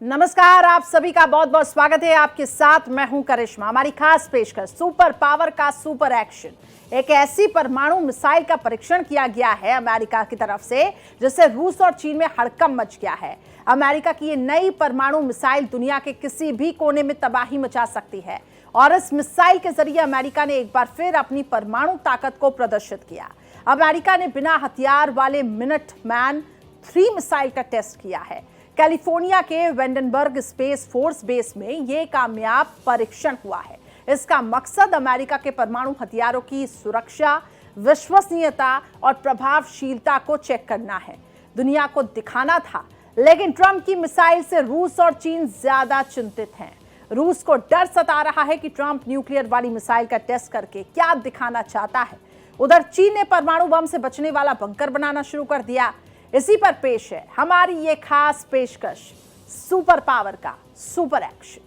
नमस्कार, आप सभी का बहुत बहुत स्वागत है। आपके साथ मैं हूं करिश्मा। हमारी खास पेशकश सुपर पावर का सुपर एक्शन। एक ऐसी परमाणु मिसाइल का परीक्षण किया गया है अमेरिका की तरफ से जिससे रूस और चीन में हड़कंप मच गया है। अमेरिका की ये नई परमाणु मिसाइल दुनिया के किसी भी कोने में तबाही मचा सकती है और इस मिसाइल के जरिए अमेरिका ने एक बार फिर अपनी परमाणु ताकत को प्रदर्शित किया। अमेरिका ने बिना हथियार वाले मिनटमैन 3 मिसाइल का टेस्ट किया है। कैलिफोर्निया के वेंडनबर्ग स्पेस फोर्स बेस में यह कामयाब परीक्षण हुआ है। इसका मकसद अमेरिका के परमाणु हथियारों की सुरक्षा, विश्वसनीयता और प्रभावशीलता को चेक करना है। दुनिया को दिखाना था, लेकिन ट्रंप की मिसाइल से रूस और चीन ज्यादा चिंतित हैं। रूस को डर सता रहा है कि ट्रंप न्यूक्लियर वाली मिसाइल का टेस्ट करके क्या दिखाना चाहता है। उधर चीन ने परमाणु बम से बचने वाला बंकर बनाना शुरू कर दिया। इसी पर पेश है हमारी ये खास पेशकश, सुपर पावर का सुपर एक्शन।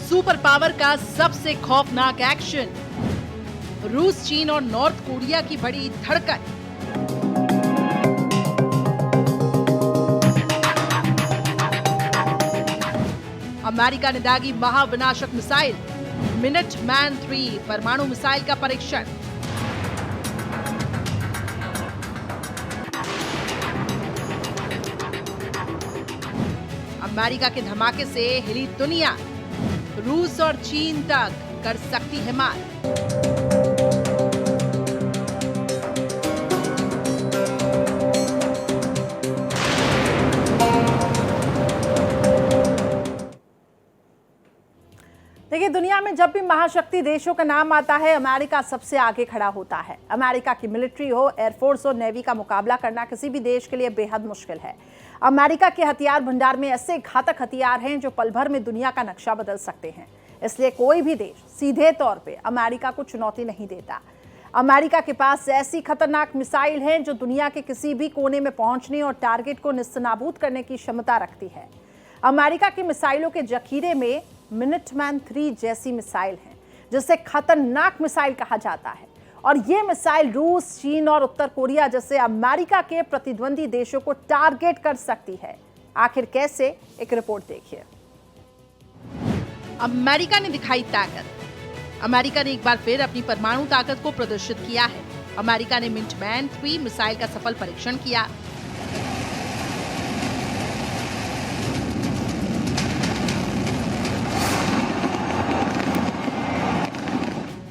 सुपर पावर का सबसे खौफनाक एक्शन, रूस, चीन और नॉर्थ कोरिया की बड़ी धड़कन। अमेरिका ने दागी महाविनाशक मिसाइल मिनटमैन 3 परमाणु मिसाइल का परीक्षण। अमेरिका के धमाके से हिली दुनिया, रूस और चीन तक कर सकती है मार। देखिए, दुनिया में जब भी महाशक्ति देशों का नाम आता है, अमेरिका सबसे आगे खड़ा होता है। अमेरिका की मिलिट्री हो, एयरफोर्स हो, नेवी का मुकाबला करना किसी भी देश के लिए बेहद मुश्किल है। अमेरिका के हथियार भंडार में ऐसे घातक हथियार हैं जो पल भर में दुनिया का नक्शा बदल सकते हैं। इसलिए कोई भी देश सीधे तौर पे अमेरिका को चुनौती नहीं देता। अमेरिका के पास ऐसी खतरनाक मिसाइल है जो दुनिया के किसी भी कोने में पहुंचने और टारगेट को निस्तेनाबूद करने की क्षमता रखती है। अमेरिका की मिसाइलों के जखीरे में मिनटमैन 3 जैसी मिसाइल है, जिसे खतरनाक मिसाइल कहा जाता है। और ये मिसाइल रूस, चीन और उत्तर कोरिया जैसे अमेरिका के प्रतिद्वंदी देशों को टारगेट कर सकती है। आखिर कैसे, एक रिपोर्ट देखिए। अमेरिका ने दिखाई ताकत। अमेरिका ने एक बार फिर अपनी परमाणु ताकत को प्रदर्शित किया है। अमेरिका ने मिनटमैन 3 मिसाइल का सफल परीक्षण किया।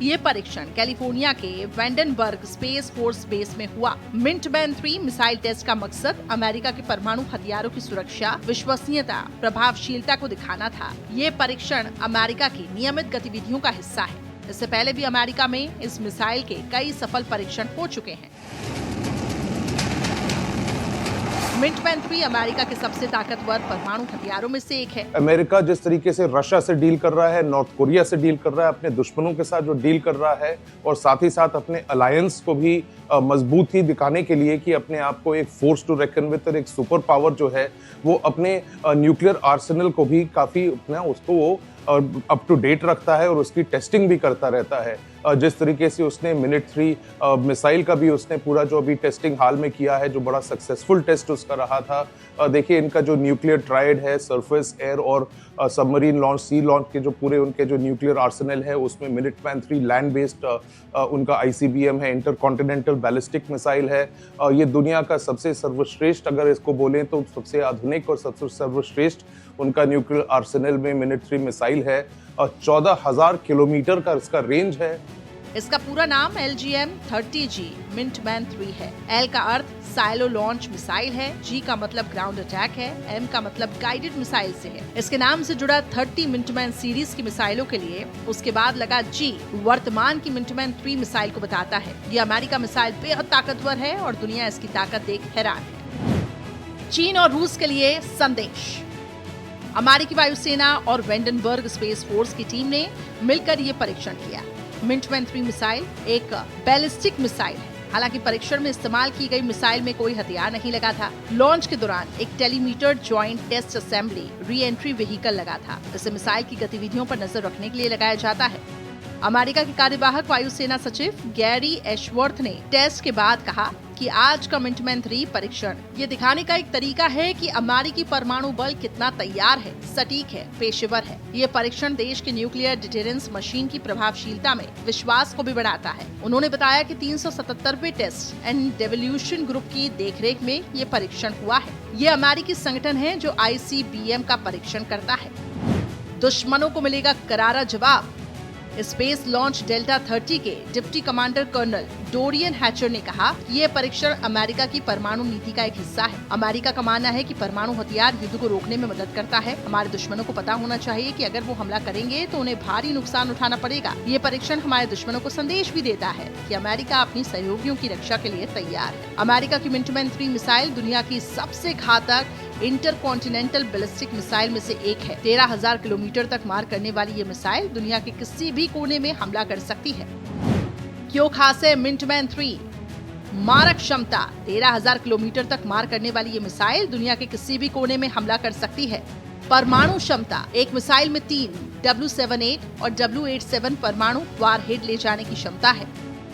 ये परीक्षण कैलिफोर्निया के वेंडनबर्ग स्पेस फोर्स बेस में हुआ। मिनटमैन 3 मिसाइल टेस्ट का मकसद अमेरिका के परमाणु हथियारों की सुरक्षा, विश्वसनीयता, प्रभावशीलता को दिखाना था। ये परीक्षण अमेरिका की नियमित गतिविधियों का हिस्सा है। इससे पहले भी अमेरिका में इस मिसाइल के कई सफल परीक्षण हो चुके हैं। मिनटमैन 3 अमेरिका के सबसे ताकतवर परमाणु हथियारों में से एक है। अमेरिका जिस तरीके से रशिया से डील कर रहा है, नॉर्थ कोरिया से डील कर रहा है, अपने दुश्मनों के साथ जो डील कर रहा है, और साथ ही साथ अपने अलायंस को भी मजबूती दिखाने के लिए कि अपने आप को एक फोर्स टू रेकन विद और एक सुपर पावर जो है वो अपने न्यूक्लियर आर्सेनल को भी काफी अपना उसको वो अप टू डेट रखता है और उसकी टेस्टिंग भी करता रहता है। जिस तरीके से उसने मिनट 3 मिसाइल का भी उसने पूरा जो अभी टेस्टिंग हाल में किया है, जो बड़ा सक्सेसफुल टेस्ट उसका रहा था। देखिए, इनका जो न्यूक्लियर ट्रायड है, सरफेस, एयर और सबमरीन लॉन्च, सी लॉन्च के जो पूरे उनके जो न्यूक्लियर आर्सेनल है, उसमें मिनटमैन 3 लैंड बेस्ड उनका ICBM है, इंटरकॉन्टिनेंटल बैलिस्टिक मिसाइल है। ये दुनिया का सबसे सर्वश्रेष्ठ, अगर इसको बोलें तो सबसे आधुनिक और सबसे सर्वश्रेष्ठ उनका न्यूक्लियर आर्सेनल में मिनट 3 मिसाइल है। 14,000 किलोमीटर का इसका रेंज है। इसका पूरा नाम LGM-30G मिनटमैन 3 है। L का अर्थ साइलो लॉन्च मिसाइल है, G का मतलब ग्राउंड अटैक है, M का मतलब गाइडेड मिसाइल से है। इसके नाम से जुड़ा 30 मिनटमैन सीरीज की मिसाइलों के लिए उसके बाद लगा G वर्तमान की मिनटमैन 3 मिसाइल को बताता है। ये अमेरिका मिसाइल बेहद ताकतवर है और दुनिया इसकी ताकत देख हैरान है। चीन और रूस के लिए संदेश। अमेरिकी वायुसेना और वेंडनबर्ग स्पेस फोर्स की टीम ने मिलकर ये परीक्षण किया। मिनटमैन 3 मिसाइल एक बैलिस्टिक मिसाइल है हालांकि परीक्षण में इस्तेमाल की गई मिसाइल में कोई हथियार नहीं लगा था। लॉन्च के दौरान एक telemeter joint test assembly reentry vehicle लगा था। इसे मिसाइल की गतिविधियों पर नजर रखने के लिए लगाया जाता है। अमेरिका के कार्यवाहक वायुसेना सचिव गैरी एशवर्थ ने टेस्ट के बाद कहा कि आज का मिनटमैन 3 परीक्षण ये दिखाने का एक तरीका है कि अमेरिकी परमाणु बल कितना तैयार है, सटीक है, पेशेवर है। ये परीक्षण देश के न्यूक्लियर डिटेरेंस मशीन की प्रभावशीलता में विश्वास को भी बढ़ाता है। उन्होंने बताया कि 377वें टेस्ट एंड डेवोल्यूशन ग्रुप की देखरेख में ये परीक्षण हुआ है। ये अमेरिकी संगठन है जो ICBM का परीक्षण करता है। दुश्मनों को मिलेगा करारा जवाब। स्पेस लॉन्च डेल्टा 30 के deputy commander colonel Dorian Hatcher ने कहा कि ये परीक्षण अमेरिका की परमाणु नीति का एक हिस्सा है। अमेरिका का मानना है कि परमाणु हथियार युद्ध को रोकने में मदद करता है। हमारे दुश्मनों को पता होना चाहिए कि अगर वो हमला करेंगे तो उन्हें भारी नुकसान उठाना पड़ेगा। ये परीक्षण हमारे दुश्मनों को संदेश भी देता है कि अमेरिका अपनी सहयोगियों की रक्षा के लिए तैयार है। अमेरिका की मिनटमैन 3 मिसाइल दुनिया की सबसे घातक इंटरकॉन्टिनेंटल बैलिस्टिक मिसाइल में से एक है। 13,000 किलोमीटर तक मार करने वाली ये मिसाइल दुनिया के किसी भी कोने में हमला कर सकती है। क्यों खास है मिनटमैन 3? मारक क्षमता। 13,000 किलोमीटर तक मार करने वाली ये मिसाइल दुनिया के किसी भी कोने में हमला कर सकती है। परमाणु क्षमता। एक मिसाइल में 3 W78 और W87 परमाणु वारहेड ले जाने की क्षमता है।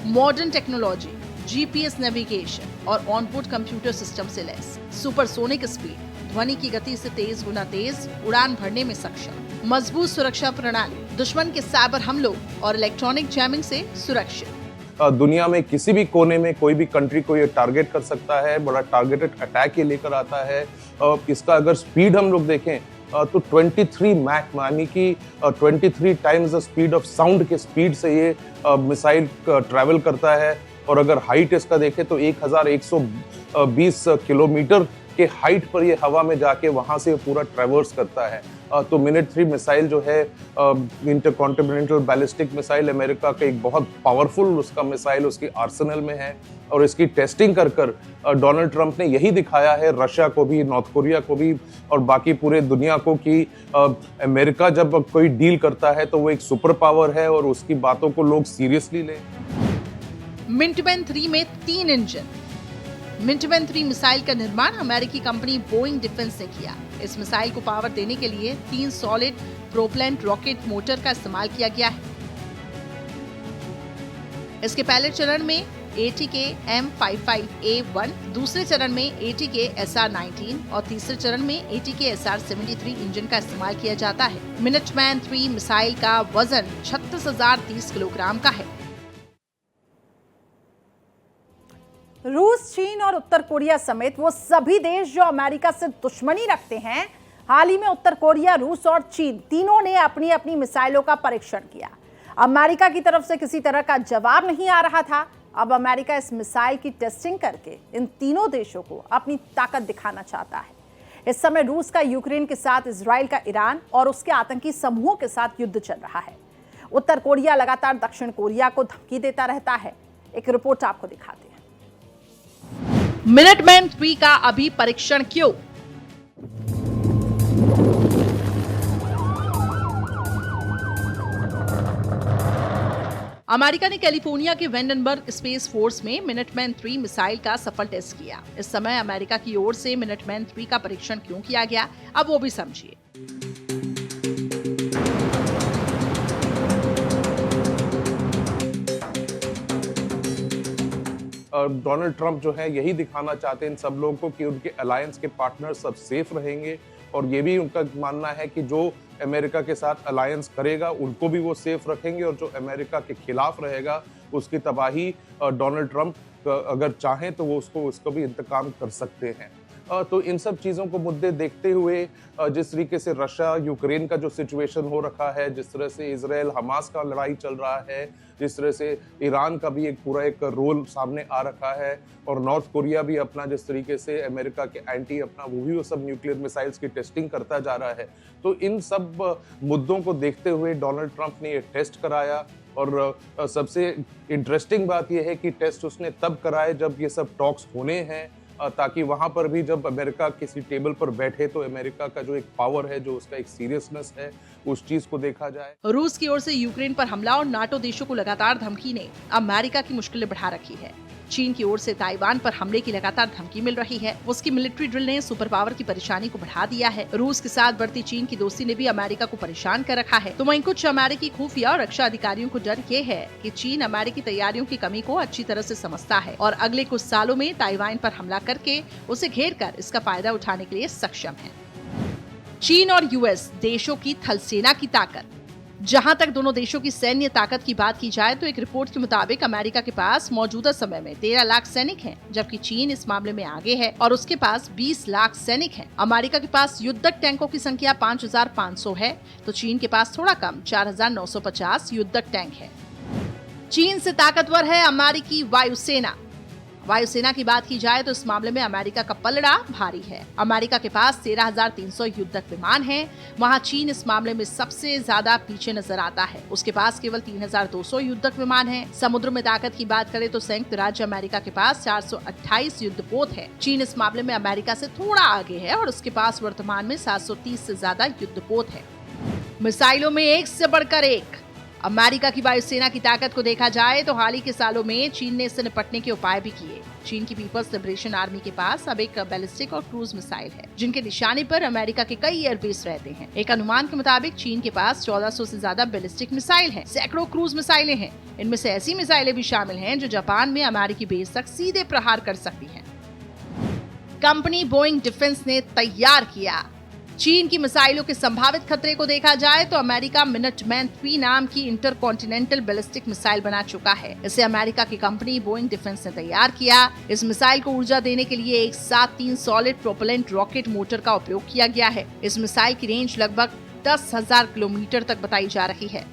मॉडर्न टेक्नोलॉजी, GPS नेविगेशन और ऑनबोर्ड कंप्यूटर सिस्टम से लैस। सुपरसोनिक स्पीड, ध्वनि की गति से 23 गुना तेज उड़ान भरने में सक्षम। मजबूत सुरक्षा प्रणाली, दुश्मन के साइबर हमलों और इलेक्ट्रॉनिक जैमिंग से सुरक्षित। दुनिया में किसी भी कोने में कोई भी कंट्री को ये टारगेट कर सकता है। बड़ा टारगेटेड अटैक ये लेकर आता है। इसका अगर स्पीड हम लोग देखें तो 23 मैक यानी कि 23 times the speed of sound के स्पीड से ये मिसाइल ट्रैवल करता है। और अगर हाइट इसका देखें तो 1120 किलोमीटर के हाइट पर ये हवा में जाके वहां से पूरा ट्रैवर्स करता है। तो मिनट 3 मिसाइल जो है इंटरकॉन्टिनेंटल बैलिस्टिक मिसाइल अमेरिका का एक बहुत पावरफुल उसका मिसाइल उसकी आर्सेनल में है। और इसकी टेस्टिंग कर डोनाल्ड ट्रंप ने यही दिखाया है रशिया को भी, नॉर्थ कोरिया को भी और बाकी पूरे दुनिया को कि अमेरिका जब कोई डील करता है तो वो एक सुपर पावर है और उसकी बातों को लोग सीरियसली लें। मिनटमैन 3 में 3 इंजन। मिनटमैन 3 मिसाइल का निर्माण अमेरिकी कंपनी बोइंग डिफेंस ने किया। इस मिसाइल को पावर देने के लिए 3 सॉलिड प्रोपेलेंट रॉकेट मोटर का इस्तेमाल किया गया है। इसके पहले चरण में ATK M55A1, दूसरे चरण में ATK SR-19 और तीसरे चरण में ATK SR-73 इंजन का इस्तेमाल किया जाता है। मिनटमैन 3 मिसाइल का वजन 36,030 किलोग्राम का है। रूस, चीन और उत्तर कोरिया समेत वो सभी देश जो अमेरिका से दुश्मनी रखते हैं, हाल ही में उत्तर कोरिया, रूस और चीन तीनों ने अपनी अपनी मिसाइलों का परीक्षण किया। अमेरिका की तरफ से किसी तरह का जवाब नहीं आ रहा था। अब अमेरिका इस मिसाइल की टेस्टिंग करके इन तीनों देशों को अपनी ताकत दिखाना चाहता है। इस समय रूस का यूक्रेन के साथ, इजराइल का ईरान और उसके आतंकी समूहों के साथ युद्ध चल रहा है। उत्तर कोरिया लगातार दक्षिण कोरिया को धमकी देता रहता है। एक रिपोर्ट आपको दिखाते हैं। मिनटमैन 3 का अभी परीक्षण क्यों? अमेरिका ने कैलिफोर्निया के वेंडनबर्ग स्पेस फोर्स में मिनटमैन 3 मिसाइल का सफल टेस्ट किया। इस समय अमेरिका की ओर से मिनटमैन 3 का परीक्षण क्यों किया गया, अब वो भी समझिए। डोनाल्ड ट्रंप जो है यही दिखाना चाहते हैं इन सब लोगों को कि उनके अलायंस के पार्टनर सब सेफ रहेंगे। और ये भी उनका मानना है कि जो अमेरिका के साथ अलायंस करेगा उनको भी वो सेफ रखेंगे और जो अमेरिका के खिलाफ रहेगा उसकी तबाही डोनाल्ड ट्रंप अगर चाहें तो वो उसको भी इंतकाम कर सकते हैं। तो इन सब चीज़ों को मुद्दे देखते हुए जिस तरीके से रशिया यूक्रेन का जो सिचुएशन हो रखा है, जिस तरह से इजराइल हमास का लड़ाई चल रहा है, जिस तरह से ईरान का भी एक रोल सामने आ रखा है और नॉर्थ कोरिया भी अपना जिस तरीके से अमेरिका के एंटी अपना वो सब न्यूक्लियर मिसाइल्स की टेस्टिंग करता जा रहा है। तो इन सब मुद्दों को देखते हुए डोनाल्ड ट्रंप ने ये टेस्ट कराया। और सबसे इंटरेस्टिंग बात यह है कि टेस्ट उसने तब कराए जब ये सब टॉक्स होने हैं, ताकि वहां पर भी जब अमेरिका किसी टेबल पर बैठे तो अमेरिका का जो एक पावर है, जो उसका एक सीरियसनेस है, उस चीज को देखा जाए। रूस की ओर से यूक्रेन पर हमला और नाटो देशों को लगातार धमकी ने अमेरिका की मुश्किलें बढ़ा रखी है। चीन की ओर से ताइवान पर हमले की लगातार धमकी मिल रही है। उसकी मिलिट्री ड्रिल ने सुपर पावर की परेशानी को बढ़ा दिया है। रूस के साथ बढ़ती चीन की दोस्ती ने भी अमेरिका को परेशान कर रखा है। तो वहीं कुछ अमेरिकी खुफिया और रक्षा अधिकारियों को डर ये है कि चीन अमेरिकी तैयारियों की कमी को अच्छी तरह से समझता है और अगले कुछ सालों में ताइवान पर हमला करके उसे घेर कर इसका फायदा उठाने के लिए सक्षम है। चीन और यूएस देशों की थल सेना की ताकत। जहां तक दोनों देशों की सैन्य ताकत की बात की जाए तो एक रिपोर्ट के मुताबिक अमेरिका के पास मौजूदा समय में 13 लाख सैनिक हैं, जबकि चीन इस मामले में आगे है और उसके पास 20 लाख सैनिक हैं। अमेरिका के पास युद्धक टैंकों की संख्या 5,500 है, तो चीन के पास थोड़ा कम 4,950 युद्धक टैंक है। चीन से ताकतवर है अमेरिकी वायुसेना। वायुसेना की बात की जाए तो इस मामले में अमेरिका का पलड़ा भारी है। अमेरिका के पास 13,300 युद्धक विमान हैं। वहां चीन इस मामले में सबसे ज्यादा पीछे नजर आता है। उसके पास केवल 3,200 युद्धक विमान हैं। समुद्र में ताकत की बात करें तो संयुक्त राज्य अमेरिका के पास 428 युद्धपोत है। चीन इस मामले में अमेरिका से थोड़ा आगे है और उसके पास वर्तमान में 730 से ज्यादा युद्धपोत है। मिसाइलों में एक से बढ़कर एक। अमेरिका की वायुसेना की ताकत को देखा जाए तो हाल ही के सालों में चीन ने इससे निपटने के उपाय भी किए। चीन की पीपल्स लिबरेशन आर्मी के पास अब एक बैलिस्टिक और क्रूज मिसाइल है, जिनके निशाने पर अमेरिका के कई एयरबेस रहते हैं। एक अनुमान के मुताबिक चीन के पास 1400 से ज्यादा बैलिस्टिक मिसाइल हैं, सैकड़ों क्रूज मिसाइलें हैं। इनमें से ऐसी मिसाइलें भी शामिल हैं जो जापान में अमेरिकी बेस तक सीधे प्रहार कर सकती हैं। कंपनी बोइंग डिफेंस ने तैयार किया। चीन की मिसाइलों के संभावित खतरे को देखा जाए तो अमेरिका मिनटमैन 3 नाम की इंटरकॉन्टिनेंटल बैलिस्टिक मिसाइल बना चुका है। इसे अमेरिका की कंपनी बोइंग डिफेंस ने तैयार किया। इस मिसाइल को ऊर्जा देने के लिए एक 7-3 सॉलिड प्रोपेलेंट रॉकेट मोटर का उपयोग किया गया है। इस मिसाइल की रेंज लगभग 10,000 किलोमीटर तक बताई जा रही है।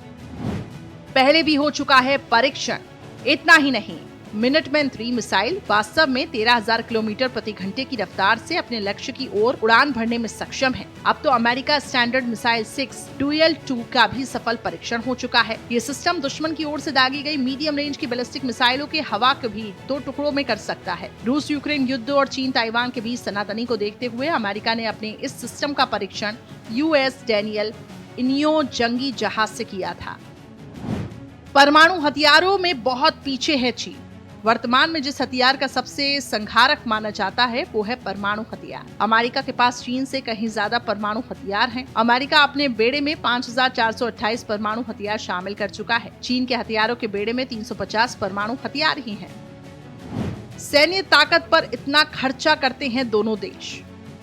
पहले भी हो चुका है परीक्षण। इतना ही नहीं, मिनटमैन 3 मिसाइल वास्तव में 13,000 किलोमीटर प्रति घंटे की रफ्तार से अपने लक्ष्य की ओर उड़ान भरने में सक्षम है। अब तो अमेरिका स्टैंडर्ड मिसाइल 6 डुअल 2 का भी सफल परीक्षण हो चुका है। ये सिस्टम दुश्मन की ओर से दागी गई मीडियम रेंज की बैलिस्टिक मिसाइलों के हवा को भी 2 टुकड़ों में कर सकता है। रूस यूक्रेन युद्ध और चीन ताइवान के बीच सनातनी को देखते हुए अमेरिका ने अपने इस सिस्टम का परीक्षण यूएस डैनियल इनियो जंगी जहाज से किया था। परमाणु हथियारों में बहुत पीछे है चीन। वर्तमान में जिस हथियार का सबसे संघारक माना जाता है वो है परमाणु हथियार। अमेरिका के पास चीन से कहीं ज्यादा परमाणु हथियार हैं। अमेरिका अपने बेड़े में 5,428 परमाणु हथियार शामिल कर चुका है। चीन के हथियारों के बेड़े में 350 परमाणु हथियार ही हैं। सैन्य ताकत पर इतना खर्चा करते हैं दोनों देश।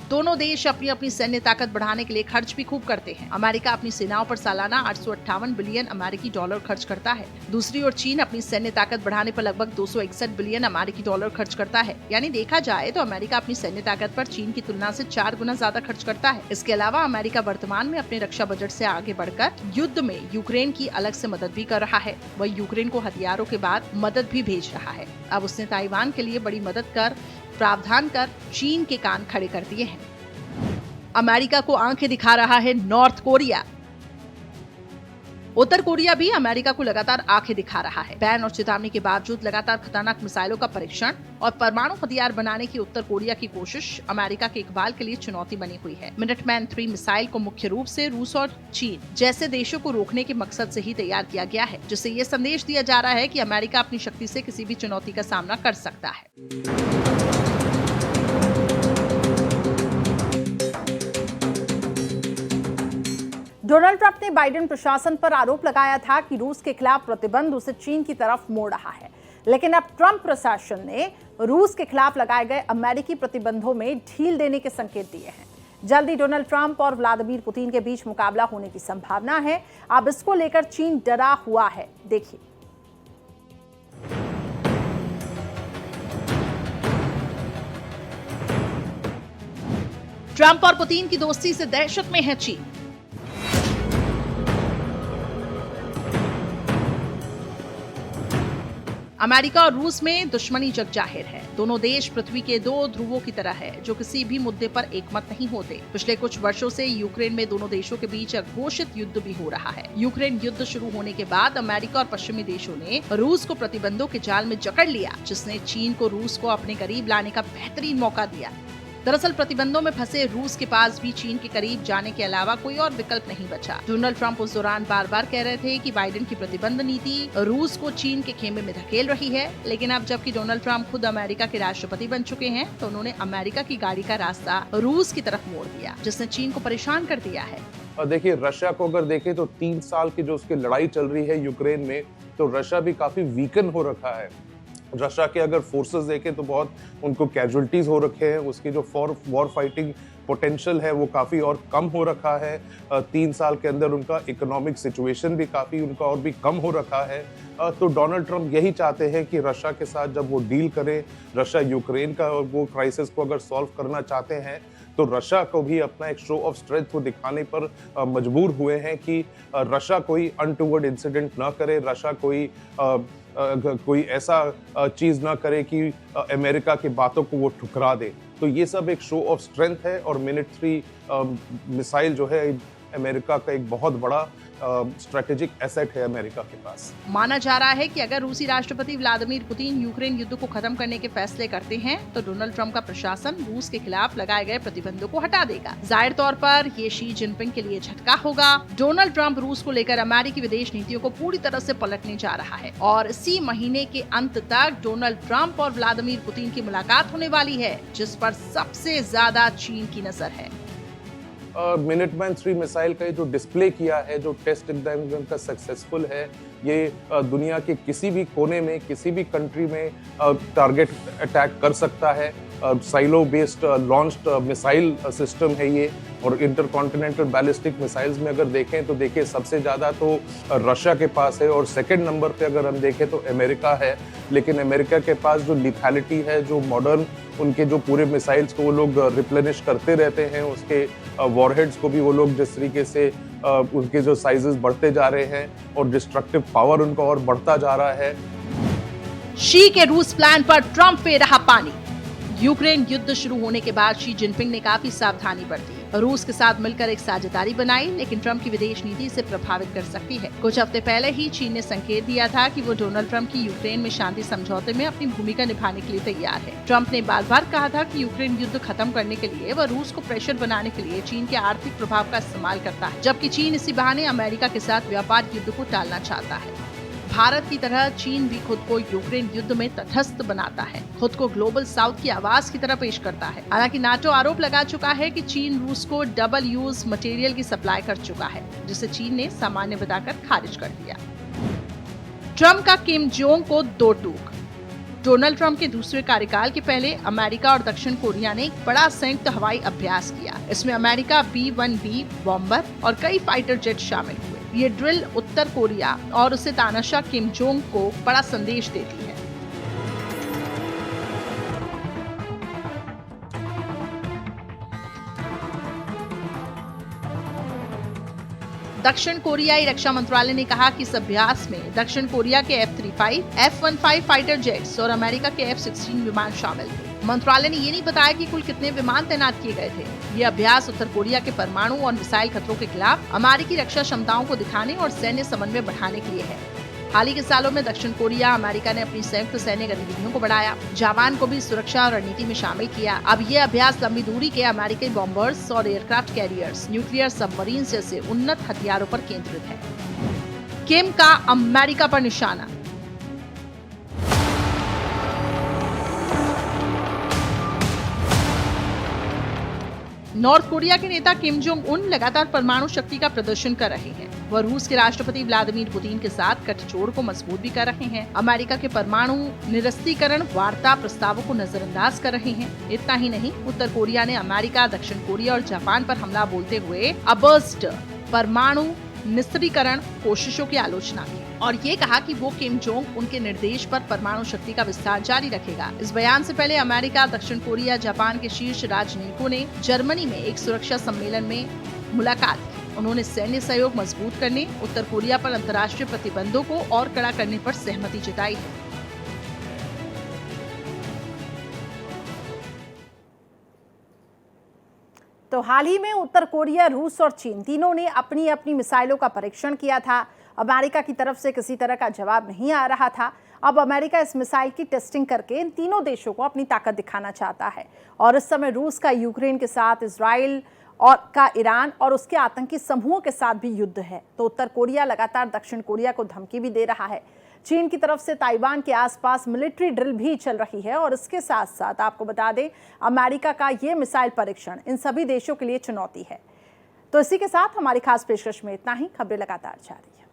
दोनों देश अपनी अपनी सैन्य ताकत बढ़ाने के लिए खर्च भी खूब करते हैं। अमेरिका अपनी सेनाओं पर सालाना 858 बिलियन अमेरिकी डॉलर खर्च करता है। दूसरी ओर चीन अपनी सैन्य ताकत बढ़ाने पर लगभग 261 बिलियन अमेरिकी डॉलर खर्च करता है। यानी देखा जाए तो अमेरिका अपनी सैन्य ताकत पर चीन की तुलना से 4 गुना ज्यादा खर्च करता है। इसके अलावा अमेरिका वर्तमान में अपने रक्षा बजट से आगे बढ़कर युद्ध में यूक्रेन की अलग से मदद भी कर रहा है। वह यूक्रेन को हथियारों के बाद मदद भी भेज रहा है। अब उसने ताइवान के लिए बड़ी मदद कर प्रावधान कर चीन के कान खड़े कर दिए हैं। अमेरिका को आंखें दिखा रहा है नॉर्थ कोरिया। उत्तर कोरिया भी अमेरिका को लगातार आंखें दिखा रहा है। बैन और चेतावनी के बावजूद लगातार खतरनाक मिसाइलों का परीक्षण और परमाणु हथियार बनाने की उत्तर कोरिया की कोशिश अमेरिका के इकबाल के लिए चुनौती बनी हुई है। मिनटमैन 3 मिसाइल को मुख्य रूप से रूस और चीन जैसे देशों को रोकने के मकसद से ही तैयार किया गया है, जिससे ये संदेश दिया जा रहा है कि अमेरिका अपनी शक्ति से किसी भी चुनौती का सामना कर सकता है। डोनाल्ड ट्रंप ने बाइडेन प्रशासन पर आरोप लगाया था कि रूस के खिलाफ प्रतिबंध उसे चीन की तरफ मोड़ रहा है, लेकिन अब ट्रंप प्रशासन ने रूस के खिलाफ लगाए गए अमेरिकी प्रतिबंधों में ढील देने के संकेत दिए हैं। जल्दी डोनाल्ड ट्रंप और व्लादिमीर पुतिन के बीच मुकाबला होने की संभावना है। अब इसको लेकर चीन डरा हुआ है। देखिए, ट्रंप और पुतिन की दोस्ती से दहशत में है चीन। अमेरिका और रूस में दुश्मनी जग जाहिर है। दोनों देश पृथ्वी के 2 ध्रुवों की तरह है जो किसी भी मुद्दे पर एकमत नहीं होते। पिछले कुछ वर्षों से यूक्रेन में दोनों देशों के बीच घोषित युद्ध भी हो रहा है। यूक्रेन युद्ध शुरू होने के बाद अमेरिका और पश्चिमी देशों ने रूस को प्रतिबंधों के जाल में जकड़ लिया, जिसने चीन को रूस को अपने करीब लाने का बेहतरीन मौका दिया। दरअसल प्रतिबंधों में फंसे रूस के पास भी चीन के करीब जाने के अलावा कोई और विकल्प नहीं बचा। डोनाल्ड ट्रंप उस दौरान बार बार कह रहे थे कि बाइडेन की प्रतिबंध नीति रूस को चीन के खेमे में धकेल रही है, लेकिन अब जबकि डोनाल्ड ट्रंप खुद अमेरिका के राष्ट्रपति बन चुके हैं तो उन्होंने अमेरिका की गाड़ी का रास्ता रूस की तरफ मोड़ दिया, जिसने चीन को परेशान कर दिया है। और देखिए, रशिया को अगर देखें तो 3 साल की जो उसकी लड़ाई चल रही है यूक्रेन में, तो रशिया भी काफी वीकन हो रखा है। रशिया के अगर फोर्सेस देखें तो बहुत उनको कैजुअलिटीज हो रखे हैं, उसकी जो वॉर फाइटिंग पोटेंशियल है वो काफ़ी और कम हो रखा है। 3 साल के अंदर उनका इकोनॉमिक सिचुएशन भी काफ़ी उनका और भी कम हो रखा है। तो डोनाल्ड ट्रंप यही चाहते हैं कि रशिया के साथ जब वो डील करें, रशिया यूक्रेन का वो क्राइसिस को अगर सॉल्व करना चाहते हैं, तो रशिया को भी अपना एक शो ऑफ स्ट्रेंथ को दिखाने पर मजबूर हुए हैं कि रशिया कोई अनटूवर्ड इंसिडेंट ना करे, रशिया कोई ऐसा चीज़ ना करे कि अमेरिका की बातों को वो ठुकरा दे। तो ये सब एक शो ऑफ स्ट्रेंथ है और मिनट 3 मिसाइल जो है अमेरिका का एक बहुत बड़ा स्ट्रेटेजिक एसेट है अमेरिका के पास। माना जा रहा है कि अगर रूसी राष्ट्रपति व्लादिमीर पुतिन यूक्रेन युद्ध को खत्म करने के फैसले करते हैं तो डोनाल्ड ट्रंप का प्रशासन रूस के खिलाफ लगाए गए प्रतिबंधों को हटा देगा। जाहिर तौर पर ये शी जिनपिंग के लिए झटका होगा। डोनाल्ड ट्रंप रूस को लेकर अमेरिकी विदेश नीतियों को पूरी तरह से पलटने जा रहा है और इसी महीने के अंत तक डोनाल्ड ट्रंप और व्लादिमीर पुतिन की मुलाकात होने वाली है, जिस पर सबसे ज्यादा चीन की नजर है। मिनटमैन 3 मिसाइल का जो डिस्प्ले किया है, जो टेस्ट एकदम का सक्सेसफुल है, ये दुनिया के किसी भी कोने में, किसी भी कंट्री में टारगेट अटैक कर सकता है। Silo based launched missile system है ये, और इंटरकॉन्टिनेंटल बैलिस्टिक मिसाइल्स में अगर देखें तो देखिए सबसे ज़्यादा तो रशिया के पास है और सेकंड नंबर पे अगर हम देखें तो अमेरिका है। लेकिन अमेरिका के पास जो लिथैलिटी है, जो मॉडर्न उनके जो पूरे मिसाइल्स को वो लोग रिप्लेनिश करते रहते हैं, उसके वॉरहेड्स को भी वो लोग जिस तरीके से उनके जो साइजेस बढ़ते जा रहे हैं और डिस्ट्रक्टिव पावर उनका और बढ़ता जा रहा है। शी के रूस प्लान पर ट्रंप पे रहा पानी। यूक्रेन युद्ध शुरू होने के बाद शी जिनपिंग ने काफी सावधानी बरती, रूस के साथ मिलकर एक साझेदारी बनाई, लेकिन ट्रंप की विदेश नीति इसे प्रभावित कर सकती है। कुछ हफ्ते पहले ही चीन ने संकेत दिया था कि वो डोनाल्ड ट्रंप की यूक्रेन में शांति समझौते में अपनी भूमिका निभाने के लिए तैयार है। ट्रंप ने बार बार कहा था कि यूक्रेन युद्ध खत्म करने के लिए वह रूस को प्रेशर बनाने के लिए चीन के आर्थिक प्रभाव का इस्तेमाल करता है, जबकि चीन इसी बहाने अमेरिका के साथ व्यापार युद्ध को टालना चाहता है। भारत की तरह चीन भी खुद को यूक्रेन युद्ध में तटस्थ बनाता है, खुद को ग्लोबल साउथ की आवाज की तरह पेश करता है। हालांकि नाटो आरोप लगा चुका है कि चीन रूस को डबल यूज मटेरियल की सप्लाई कर चुका है, जिसे चीन ने सामान्य बताकर खारिज कर दिया। ट्रंप का किम जोंग को 2 टूक। डोनाल्ड ट्रंप के दूसरे कार्यकाल के पहले अमेरिका और दक्षिण कोरिया ने एक बड़ा संयुक्त हवाई अभ्यास किया। इसमें अमेरिका B-1B बॉम्बर और कई फाइटर जेट शामिल हुए। ये ड्रिल उत्तर कोरिया और उसे तानाशाह किम जोंग को बड़ा संदेश देती है। दक्षिण कोरियाई रक्षा मंत्रालय ने कहा कि इस अभ्यास में दक्षिण कोरिया के F-35, F-15 फाइटर जेट्स और अमेरिका के F-16 विमान शामिल थे। मंत्रालय ने ये नहीं बताया कि कुल कितने विमान तैनात किए गए थे। ये अभ्यास उत्तर कोरिया के परमाणु और मिसाइल खतरों के खिलाफ अमेरिकी रक्षा क्षमताओं को दिखाने और सैन्य समन्वय बढ़ाने के लिए है। हाल ही के सालों में दक्षिण कोरिया, अमेरिका ने अपनी संयुक्त सैन्य गतिविधियों को बढ़ाया, जापान को भी सुरक्षा रणनीति में शामिल किया। अब ये अभ्यास लंबी दूरी के अमेरिकी बॉम्बर्स और एयरक्राफ्ट कैरियर्स, न्यूक्लियर सबमरीन जैसे उन्नत हथियारों पर केंद्रित है। किम का अमेरिका पर निशाना। नॉर्थ कोरिया के नेता किम जोंग उन लगातार परमाणु शक्ति का प्रदर्शन कर रहे हैं। वह रूस के राष्ट्रपति व्लादिमीर पुतिन के साथ गठजोड़ को मजबूत भी कर रहे हैं। अमेरिका के परमाणु निरस्तीकरण वार्ता प्रस्तावों को नजरअंदाज कर रहे हैं। इतना ही नहीं, उत्तर कोरिया ने अमेरिका, दक्षिण कोरिया और जापान पर हमला बोलते हुए अबर्स्ट परमाणु निस्त्रीकरण कोशिशों की आलोचना की और ये कहा कि वो किम जोंग उनके निर्देश पर परमाणु शक्ति का विस्तार जारी रखेगा। इस बयान से पहले अमेरिका, दक्षिण कोरिया, जापान के शीर्ष राजनयिकों ने जर्मनी में एक सुरक्षा सम्मेलन में मुलाकात की। उन्होंने सैन्य सहयोग मजबूत करने, उत्तर कोरिया पर अंतर्राष्ट्रीय प्रतिबंधों को और कड़ा करने पर सहमति जताई है। तो हाल ही में उत्तर कोरिया, रूस और चीन तीनों ने अपनी अपनी मिसाइलों का परीक्षण किया था। अमेरिका की तरफ से किसी तरह का जवाब नहीं आ रहा था। अब अमेरिका इस मिसाइल की टेस्टिंग करके इन तीनों देशों को अपनी ताकत दिखाना चाहता है। और इस समय रूस का यूक्रेन के साथ, इजराइल और का ईरान और उसके आतंकी समूहों के साथ भी युद्ध है। तो उत्तर कोरिया लगातार दक्षिण कोरिया को धमकी भी दे रहा है। चीन की तरफ से ताइवान के आसपास मिलिट्री ड्रिल भी चल रही है। और इसके साथ साथ आपको बता दें, अमेरिका का ये मिसाइल परीक्षण इन सभी देशों के लिए चुनौती है। तो इसी के साथ हमारी खास पेशकश में इतना ही। खबरें लगातार जारी है।